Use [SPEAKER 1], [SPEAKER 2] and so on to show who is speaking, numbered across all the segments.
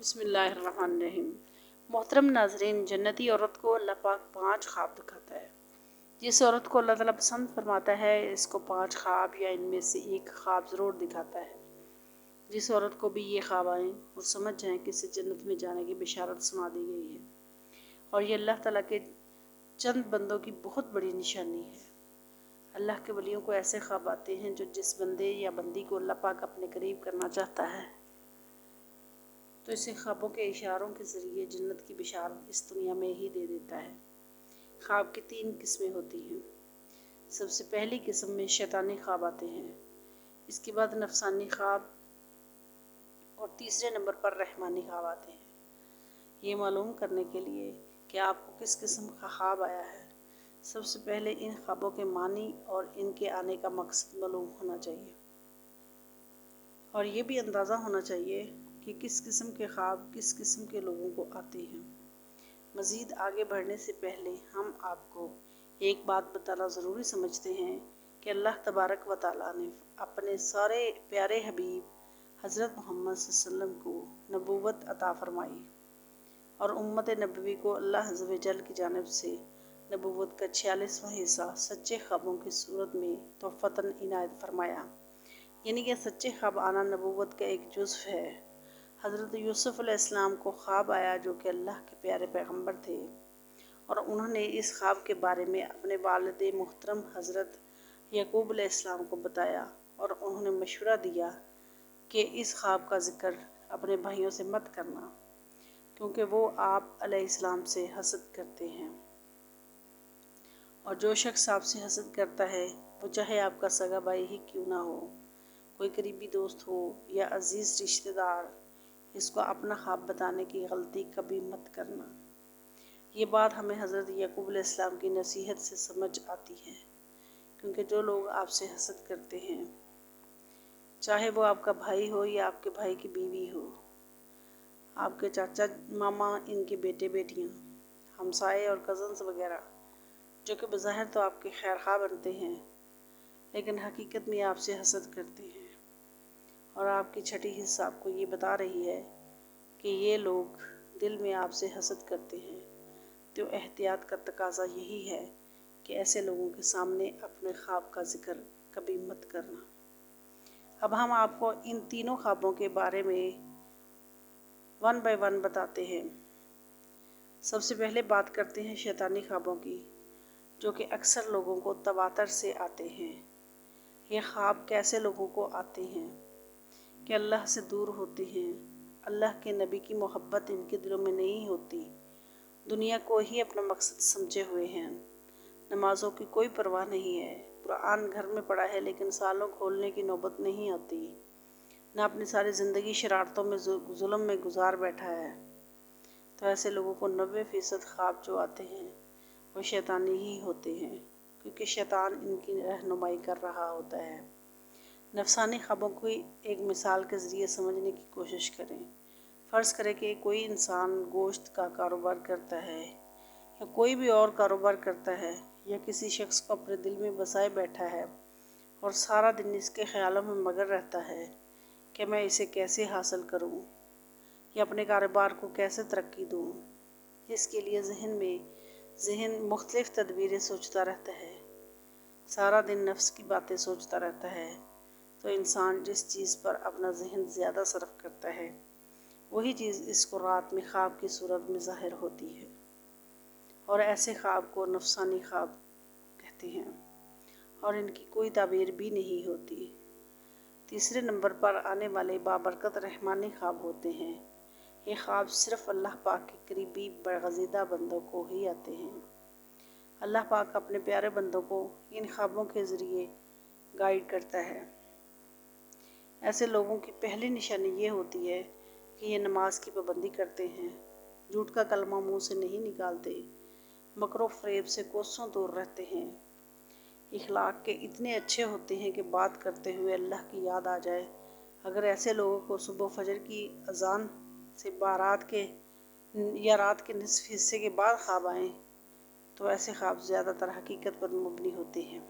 [SPEAKER 1] بسم اللہ الرحمن الرحیم۔ محترم ناظرین، جنتی عورت کو اللہ پاک 5 خواب دکھاتا ہے۔ جس عورت کو اللہ تعالیٰ پسند فرماتا ہے اس کو 5 خواب یا ان میں سے ایک خواب ضرور دکھاتا ہے۔ جس عورت کو بھی یہ خواب آئیں وہ سمجھ جائیں کہ اسے جنت میں جانے کی بشارت سنا دی گئی ہے، اور یہ اللہ تعالیٰ کے چند بندوں کی بہت بڑی نشانی ہے۔ اللہ کے ولیوں کو ایسے خواب آتے ہیں جو جس بندے یا بندی کو اللہ پاک اپنے قریب کرنا چاہتا ہے تو اسے خوابوں کے اشاروں کے ذریعے جنت کی بشارت اس دنیا میں ہی دے دیتا ہے۔ خواب کی 3 قسمیں ہوتی ہیں۔ سب سے پہلی قسم میں شیطانی خواب آتے ہیں، اس کے بعد نفسانی خواب، اور تیسرے نمبر پر رحمانی خواب آتے ہیں۔ یہ معلوم کرنے کے لیے کہ آپ کو کس قسم کا خواب آیا ہے، سب سے پہلے ان خوابوں کے معنی اور ان کے آنے کا مقصد معلوم ہونا چاہیے، اور یہ بھی اندازہ ہونا چاہیے کہ کس قسم کے خواب کس قسم کے لوگوں کو آتے ہیں۔ مزید آگے بڑھنے سے پہلے ہم آپ کو ایک بات بتانا ضروری سمجھتے ہیں کہ اللہ تبارک و تعالیٰ نے اپنے سارے پیارے حبیب حضرت محمد صلی اللہ علیہ وسلم کو نبوت عطا فرمائی، اور امت نبوی کو اللہ عز و جل کی جانب سے نبوت کا 46واں حصہ سچے خوابوں کی صورت میں تحفتاً عنایت فرمایا۔ یعنی کہ سچے خواب آنا نبوت کا ایک جزو ہے۔ حضرت یوسف علیہ السلام کو خواب آیا جو کہ اللہ کے پیارے پیغمبر تھے، اور انہوں نے اس خواب کے بارے میں اپنے والد محترم حضرت یعقوب علیہ السلام کو بتایا، اور انہوں نے مشورہ دیا کہ اس خواب کا ذکر اپنے بھائیوں سے مت کرنا، کیونکہ وہ آپ علیہ السلام سے حسد کرتے ہیں، اور جو شخص آپ سے حسد کرتا ہے وہ چاہے آپ کا سگا بھائی ہی کیوں نہ ہو، کوئی قریبی دوست ہو یا عزیز رشتہ دار، اس کو اپنا خواب بتانے کی غلطی کبھی مت کرنا۔ یہ بات ہمیں حضرت یعقوب علیہ السلام کی نصیحت سے سمجھ آتی ہے، کیونکہ جو لوگ آپ سے حسد کرتے ہیں، چاہے وہ آپ کا بھائی ہو یا آپ کے بھائی کی بیوی ہو، آپ کے چاچا ماما، ان کے بیٹے بیٹیاں، ہمسائے اور کزنز وغیرہ، جو کہ بظاہر تو آپ کے خیر خواہ بنتے ہیں لیکن حقیقت میں آپ سے حسد کرتے ہیں، اور آپ کی چھٹی حصہ آپ کو یہ بتا رہی ہے کہ یہ لوگ دل میں آپ سے حسد کرتے ہیں، تو احتیاط کا تقاضا یہی ہے کہ ایسے لوگوں کے سامنے اپنے خواب کا ذکر کبھی مت کرنا۔ اب ہم آپ کو ان تینوں خوابوں کے بارے میں 1 بائی 1 بتاتے ہیں۔ سب سے پہلے بات کرتے ہیں شیطانی خوابوں کی، جو کہ اکثر لوگوں کو تواتر سے آتے ہیں۔ یہ خواب کیسے لوگوں کو آتے ہیں کہ اللہ سے دور ہوتے ہیں، اللہ کے نبی کی محبت ان کے دلوں میں نہیں ہوتی، دنیا کو ہی اپنا مقصد سمجھے ہوئے ہیں، نمازوں کی کوئی پرواہ نہیں ہے، قرآن گھر میں پڑھا ہے لیکن سالوں کھولنے کی نوبت نہیں آتی، نہ اپنی ساری زندگی شرارتوں میں ظلم میں گزار بیٹھا ہے۔ تو ایسے لوگوں کو 90% خواب جو آتے ہیں وہ شیطانی ہی ہوتے ہیں، کیونکہ شیطان ان کی رہنمائی کر رہا ہوتا ہے۔ نفسانی خوابوں کو ایک مثال کے ذریعے سمجھنے کی کوشش کریں۔ فرض کریں کہ کوئی انسان گوشت کا کاروبار کرتا ہے یا کوئی بھی اور کاروبار کرتا ہے، یا کسی شخص کو اپنے دل میں بسائے بیٹھا ہے اور سارا دن اس کے خیالوں میں مگن رہتا ہے کہ میں اسے کیسے حاصل کروں یا اپنے کاروبار کو کیسے ترقی دوں، جس کے لیے ذہن مختلف تدبیریں سوچتا رہتا ہے، سارا دن نفس کی باتیں سوچتا رہتا ہے، تو انسان جس چیز پر اپنا ذہن زیادہ صرف کرتا ہے وہی چیز اس کو رات میں خواب کی صورت میں ظاہر ہوتی ہے، اور ایسے خواب کو نفسانی خواب کہتے ہیں، اور ان کی کوئی تعبیر بھی نہیں ہوتی۔ تیسرے نمبر پر آنے والے بابرکت رحمانی خواب ہوتے ہیں۔ یہ خواب صرف اللہ پاک کے قریبی برگزیدہ بندوں کو ہی آتے ہیں۔ اللہ پاک اپنے پیارے بندوں کو ان خوابوں کے ذریعے گائیڈ کرتا ہے۔ ایسے لوگوں کی پہلی نشانی یہ ہوتی ہے کہ یہ نماز کی پابندی کرتے ہیں، جھوٹ کا کلمہ منہ سے نہیں نکالتے، مکر و فریب سے کوسوں دور رہتے ہیں، اخلاق کے اتنے اچھے ہوتے ہیں کہ بات کرتے ہوئے اللہ کی یاد آ جائے۔ اگر ایسے لوگوں کو صبح فجر کی اذان سے رات کے نصف حصے کے بعد خواب آئیں تو ایسے خواب زیادہ تر حقیقت پر مبنی ہوتے ہیں،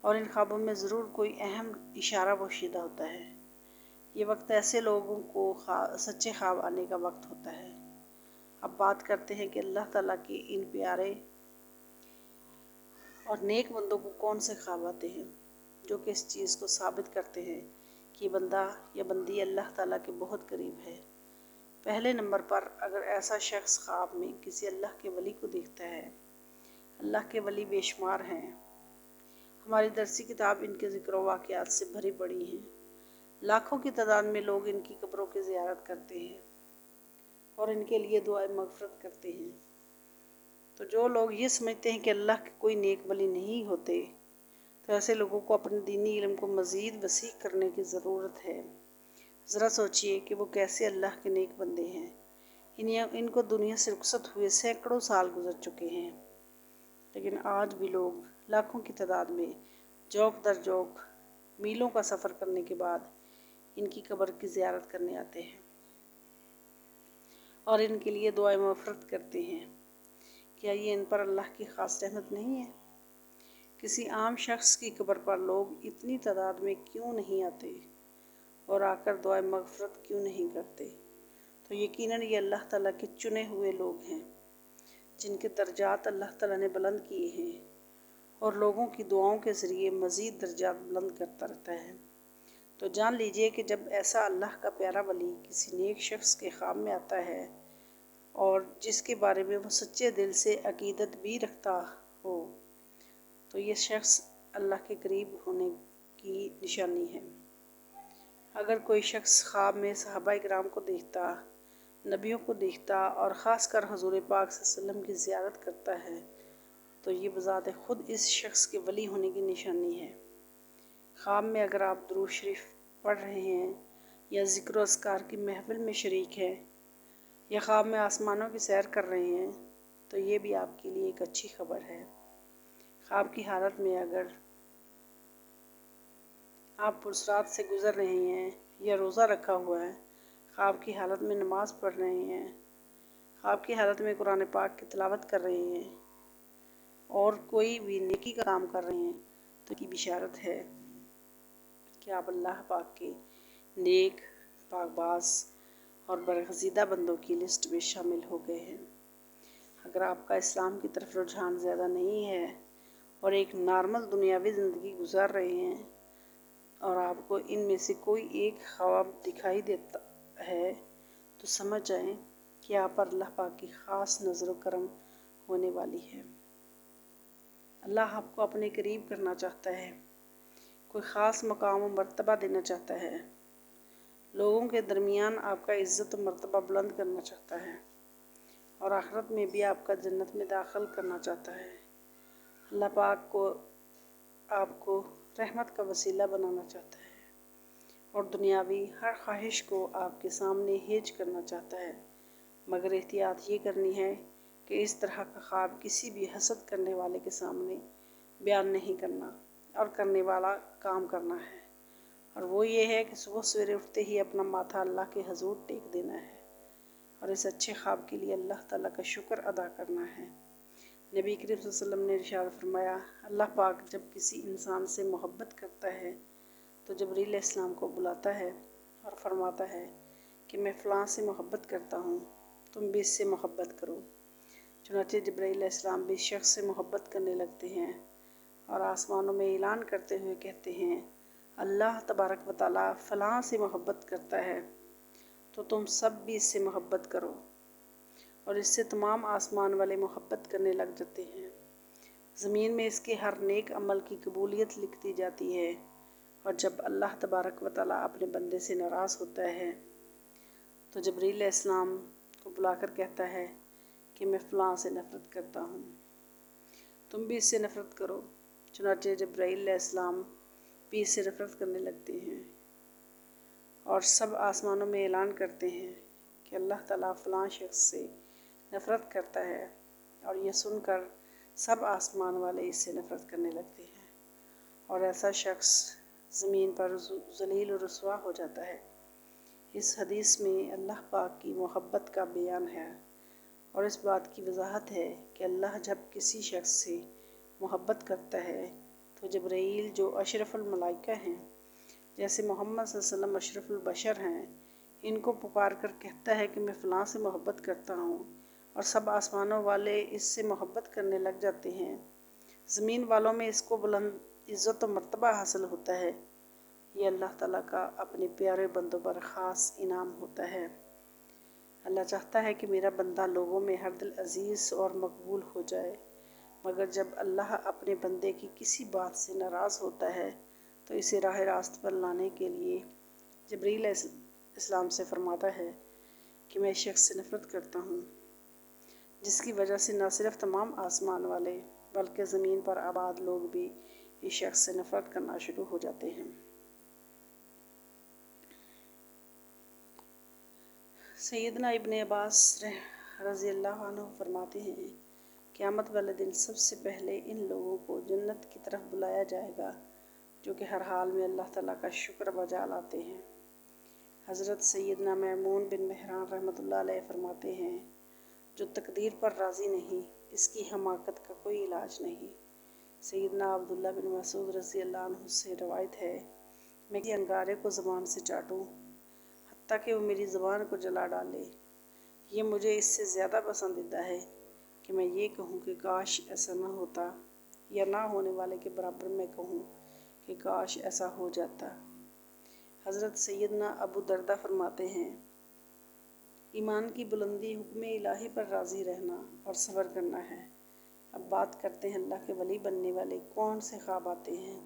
[SPEAKER 1] اور ان خوابوں میں ضرور کوئی اہم اشارہ پوشیدہ ہوتا ہے۔ یہ وقت ایسے لوگوں کو سچے خواب آنے کا وقت ہوتا ہے۔ اب بات کرتے ہیں کہ اللہ تعالیٰ کے ان پیارے اور نیک بندوں کو کون سے خواب آتے ہیں جو کہ اس چیز کو ثابت کرتے ہیں کہ بندہ یا بندی اللہ تعالیٰ کے بہت قریب ہے۔ پہلے نمبر پر اگر ایسا شخص خواب میں کسی اللہ کے ولی کو دیکھتا ہے۔ اللہ کے ولی بے شمار ہیں۔ ہماری درسی کتاب ان کے ذکر و واقعات سے بھری پڑی ہیں۔ لاکھوں کی تعداد میں لوگ ان کی قبروں کی زیارت کرتے ہیں اور ان کے لیے دعائیں مغفرت کرتے ہیں۔ تو جو لوگ یہ سمجھتے ہیں کہ اللہ کے کوئی نیک ولی نہیں ہوتے، تو ایسے لوگوں کو اپنے دینی علم کو مزید وسیع کرنے کی ضرورت ہے۔ ذرا سوچئے کہ وہ کیسے اللہ کے نیک بندے ہیں۔ ان کو دنیا سے رخصت ہوئے سینکڑوں سال گزر چکے ہیں، لیکن آج بھی لوگ لاکھوں کی تعداد میں جوق در جوق میلوں کا سفر کرنے کے بعد ان کی قبر کی زیارت کرنے آتے ہیں اور ان کے لیے دعائیں مغفرت کرتے ہیں۔ کیا یہ ان پر اللہ کی خاص رحمت نہیں ہے؟ کسی عام شخص کی قبر پر لوگ اتنی تعداد میں کیوں نہیں آتے اور آ کر دعائیں مغفرت کیوں نہیں کرتے؟ تو یقیناً یہ اللہ تعالیٰ کے چنے ہوئے لوگ ہیں جن کے درجات اللہ تعالیٰ نے بلند کیے ہیں اور لوگوں کی دعاؤں کے ذریعے مزید درجات بلند کرتا رہتا ہے۔ تو جان لیجئے کہ جب ایسا اللہ کا پیارا ولی کسی نیک شخص کے خواب میں آتا ہے اور جس کے بارے میں وہ سچے دل سے عقیدت بھی رکھتا ہو، تو یہ شخص اللہ کے قریب ہونے کی نشانی ہے۔ اگر کوئی شخص خواب میں صحابہ کرام کو دیکھتا، نبیوں کو دیکھتا اور خاص کر حضور پاک صلی اللہ علیہ وسلم کی زیارت کرتا ہے، تو یہ بذات خود اس شخص کے ولی ہونے کی نشانی ہے۔ خواب میں اگر آپ درود شریف پڑھ رہے ہیں یا ذکر و اذکار کی محفل میں شریک ہیں یا خواب میں آسمانوں کی سیر کر رہے ہیں، تو یہ بھی آپ کے لیے ایک اچھی خبر ہے۔ خواب کی حالت میں اگر آپ پرسرات سے گزر رہے ہیں یا روزہ رکھا ہوا ہے، خواب کی حالت میں نماز پڑھ رہے ہیں، خواب کی حالت میں قرآن پاک کی تلاوت کر رہے ہیں اور کوئی بھی نیکی کا کام کر رہے ہیں، تو یہ بشارت ہے کہ آپ اللہ پاک کے نیک، پاک باز اور برگزیدہ بندوں کی لسٹ میں شامل ہو گئے ہیں۔ اگر آپ کا اسلام کی طرف رجحان زیادہ نہیں ہے اور ایک نارمل دنیاوی زندگی گزار رہے ہیں اور آپ کو ان میں سے کوئی ایک خواب دکھائی دیتا ہے، تو سمجھ جائیں کہ آپ پر اللہ پاک کی خاص نظر و کرم ہونے والی ہے۔ اللہ آپ کو اپنے قریب کرنا چاہتا ہے، کوئی خاص مقام و مرتبہ دینا چاہتا ہے، لوگوں کے درمیان آپ کا عزت و مرتبہ بلند کرنا چاہتا ہے اور آخرت میں بھی آپ کا جنت میں داخل کرنا چاہتا ہے۔ اللہ پاک کو آپ کو رحمت کا وسیلہ بنانا چاہتا ہے اور دنیاوی ہر خواہش کو آپ کے سامنے ہیج کرنا چاہتا ہے، مگر احتیاط یہ کرنی ہے کہ اس طرح کا خواب کسی بھی حسد کرنے والے کے سامنے بیان نہیں کرنا اور کرنے والا کام کرنا ہے، اور وہ یہ ہے کہ صبح سویرے اٹھتے ہی اپنا ماتھا اللہ کے حضور ٹیک دینا ہے اور اس اچھے خواب کے لیے اللہ تعالیٰ کا شکر ادا کرنا ہے۔ نبی کریم صلی اللہ علیہ وسلم نے ارشاد فرمایا، اللہ پاک جب کسی انسان سے محبت کرتا ہے تو جبریل علیہ السلام کو بلاتا ہے اور فرماتا ہے کہ میں فلاں سے محبت کرتا ہوں، تم بھی اس سے محبت کرو۔ چنانچہ جبریل علیہ السلام بھی اس شخص سے محبت کرنے لگتے ہیں اور آسمانوں میں اعلان کرتے ہوئے کہتے ہیں، اللہ تبارک و تعالیٰ فلاں سے محبت کرتا ہے، تو تم سب بھی اس سے محبت کرو، اور اس سے تمام آسمان والے محبت کرنے لگ جاتے ہیں۔ زمین میں اس کے ہر نیک عمل کی قبولیت لکھ دی جاتی ہے، اور جب اللہ تبارک و تعالیٰ اپنے بندے سے ناراض ہوتا ہے تو جبریل علیہ السلام کو بلا کر کہتا ہے کہ میں فلاں سے نفرت کرتا ہوں، تم بھی اس سے نفرت کرو۔ چنانچہ جبرائیل علیہ السلام بھی اس سے نفرت کرنے لگتے ہیں اور سب آسمانوں میں اعلان کرتے ہیں کہ اللہ تعالیٰ فلاں شخص سے نفرت کرتا ہے، اور یہ سن کر سب آسمان والے اس سے نفرت کرنے لگتے ہیں اور ایسا شخص زمین پر ذلیل و رسوا ہو جاتا ہے۔ اس حدیث میں اللہ پاک کی محبت کا بیان ہے اور اس بات کی وضاحت ہے کہ اللہ جب کسی شخص سے محبت کرتا ہے تو جبرائیل جو اشرف الملائکہ ہیں جیسے محمد صلی اللہ علیہ وسلم اشرف البشر ہیں، ان کو پکار کر کہتا ہے کہ میں فلاں سے محبت کرتا ہوں، اور سب آسمانوں والے اس سے محبت کرنے لگ جاتے ہیں، زمین والوں میں اس کو بلند عزت و مرتبہ حاصل ہوتا ہے، یہ اللہ تعالیٰ کا اپنے پیارے بندوں پر خاص انعام ہوتا ہے۔ اللہ چاہتا ہے کہ میرا بندہ لوگوں میں ہر دل عزیز اور مقبول ہو جائے، مگر جب اللہ اپنے بندے کی کسی بات سے ناراض ہوتا ہے تو اسے راہ راست پر لانے کے لیے جبریل علیہ السلام سے فرماتا ہے کہ میں اس شخص سے نفرت کرتا ہوں، جس کی وجہ سے نہ صرف تمام آسمان والے بلکہ زمین پر آباد لوگ بھی اس شخص سے نفرت کرنا شروع ہو جاتے ہیں۔ سیدنا ابن عباس رضی اللہ عنہ فرماتے ہیں، قیامت والے دن سب سے پہلے ان لوگوں کو جنت کی طرف بلایا جائے گا جو کہ ہر حال میں اللہ تعالیٰ کا شکر بجا لاتے ہیں۔ حضرت سیدنا میمون بن مہران رحمۃ اللہ علیہ فرماتے ہیں، جو تقدیر پر راضی نہیں اس کی حماقت کا کوئی علاج نہیں۔ سیدنا عبداللہ بن مسعود رضی اللہ عنہ سے روایت ہے، میں کسی انگارے کو زبان سے چاٹوں حتیٰ کہ وہ میری زبان کو جلا ڈالے، یہ مجھے اس سے زیادہ پسندیدہ ہے کہ میں یہ کہوں کہ کاش ایسا نہ ہوتا، یا نہ ہونے والے کے برابر میں کہوں کہ کاش ایسا ہو جاتا۔ حضرت سیدنا ابو دردہ فرماتے ہیں، ایمان کی بلندی حکم الہی پر راضی رہنا اور صبر کرنا ہے۔ اب بات کرتے ہیں اللہ کے ولی بننے والے کون سے خواب آتے ہیں۔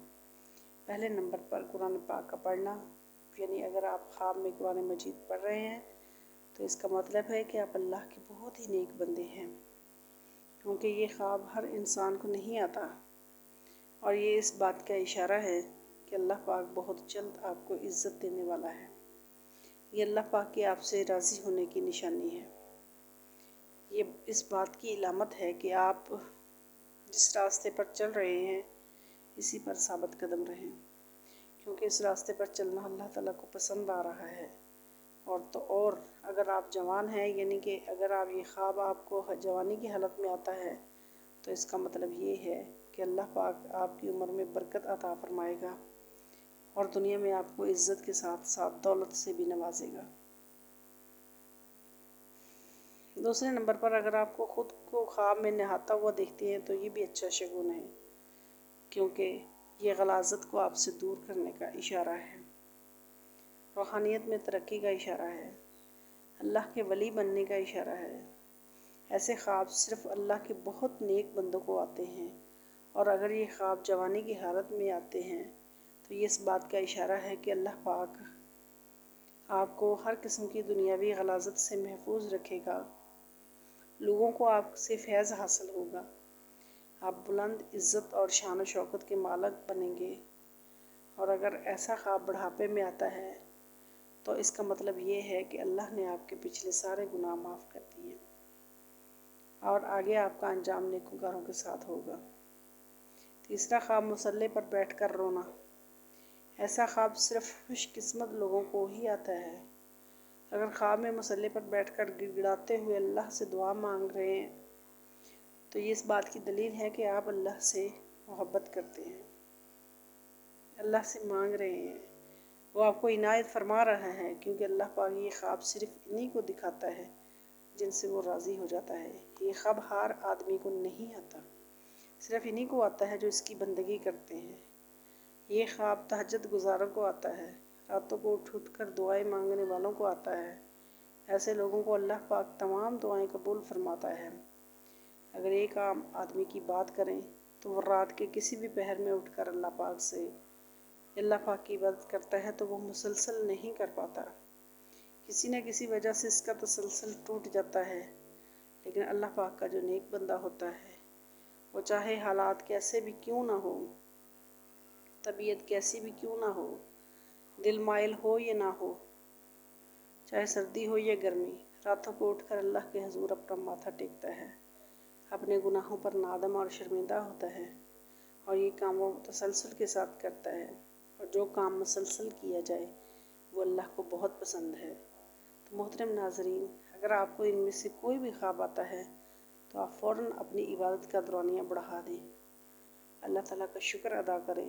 [SPEAKER 1] پہلے نمبر پر قرآن پاک کا پڑھنا، یعنی اگر آپ خواب میں قرآن مجید پڑھ رہے ہیں تو اس کا مطلب ہے کہ آپ اللہ کے بہت ہی نیک بندے ہیں، کیونکہ یہ خواب ہر انسان کو نہیں آتا، اور یہ اس بات کا اشارہ ہے کہ اللہ پاک بہت جلد آپ کو عزت دینے والا ہے۔ یہ اللہ پاک کے آپ سے راضی ہونے کی نشانی ہے۔ یہ اس بات کی علامت ہے کہ آپ جس راستے پر چل رہے ہیں اسی پر ثابت قدم رہیں، کیونکہ اس راستے پر چلنا اللہ تعالیٰ کو پسند آ رہا ہے۔ اور اگر آپ جوان ہیں، یعنی کہ اگر آپ یہ خواب آپ کو جوانی کی حالت میں آتا ہے تو اس کا مطلب یہ ہے کہ اللہ پاک آپ کی عمر میں برکت عطا فرمائے گا اور دنیا میں آپ کو عزت کے ساتھ ساتھ دولت سے بھی نوازے گا۔ دوسرے نمبر پر اگر آپ کو خود کو خواب میں نہاتا ہوا دیکھتے ہیں تو یہ بھی اچھا شگون ہے، کیونکہ یہ غلاظت کو آپ سے دور کرنے کا اشارہ ہے، روحانیت میں ترقی کا اشارہ ہے، اللہ کے ولی بننے کا اشارہ ہے۔ ایسے خواب صرف اللہ کے بہت نیک بندوں کو آتے ہیں، اور اگر یہ خواب جوانی کی حالت میں آتے ہیں تو یہ اس بات کا اشارہ ہے کہ اللہ پاک آپ کو ہر قسم کی دنیاوی غلاظت سے محفوظ رکھے گا، لوگوں کو آپ سے فیض حاصل ہوگا، آپ بلند عزت اور شان و شوکت کے مالک بنیں گے۔ اور اگر ایسا خواب بڑھاپے میں آتا ہے تو اس کا مطلب یہ ہے کہ اللہ نے آپ کے پچھلے سارے گناہ معاف کر دیے اور آگے آپ کا انجام نیکوکاروں کے ساتھ ہوگا۔ تیسرا خواب مصلی پر بیٹھ کر رونا۔ ایسا خواب صرف خوش قسمت لوگوں کو ہی آتا ہے۔ اگر خواب میں مصلی پر بیٹھ کر گڑ گڑاتے ہوئے اللہ سے دعا مانگ رہے ہیں تو یہ اس بات کی دلیل ہے کہ آپ اللہ سے محبت کرتے ہیں، اللہ سے مانگ رہے ہیں، وہ آپ کو عنایت فرما رہا ہے، کیونکہ اللہ پاک یہ خواب صرف انہی کو دکھاتا ہے جن سے وہ راضی ہو جاتا ہے۔ یہ خواب ہر آدمی کو نہیں آتا، صرف انہی کو آتا ہے جو اس کی بندگی کرتے ہیں۔ یہ خواب تہجد گزاروں کو آتا ہے، راتوں کو اٹھ اٹھ کر دعائیں مانگنے والوں کو آتا ہے۔ ایسے لوگوں کو اللہ پاک تمام دعائیں قبول فرماتا ہے۔ اگر ایک عام آدمی کی بات کریں تو وہ رات کے کسی بھی پہر میں اٹھ کر اللہ پاک کی عبادت کرتا ہے تو وہ مسلسل نہیں کر پاتا، کسی نہ کسی وجہ سے اس کا تسلسل ٹوٹ جاتا ہے، لیکن اللہ پاک کا جو نیک بندہ ہوتا ہے وہ چاہے حالات کیسے بھی کیوں نہ ہو، طبیعت کیسی بھی کیوں نہ ہو، دل مائل ہو یا نہ ہو، چاہے سردی ہو یا گرمی، راتوں کو اٹھ کر اللہ کے حضور اپنا ماتھا ٹیکتا ہے، اپنے گناہوں پر نادم اور شرمندہ ہوتا ہے، اور یہ کام وہ تسلسل کے ساتھ کرتا ہے، اور جو کام مسلسل کیا جائے وہ اللہ کو بہت پسند ہے۔ تو محترم ناظرین، اگر آپ کو ان میں سے کوئی بھی خواب آتا ہے تو آپ فوراً اپنی عبادت کا دورانیہ بڑھا دیں، اللہ تعالیٰ کا شکر ادا کریں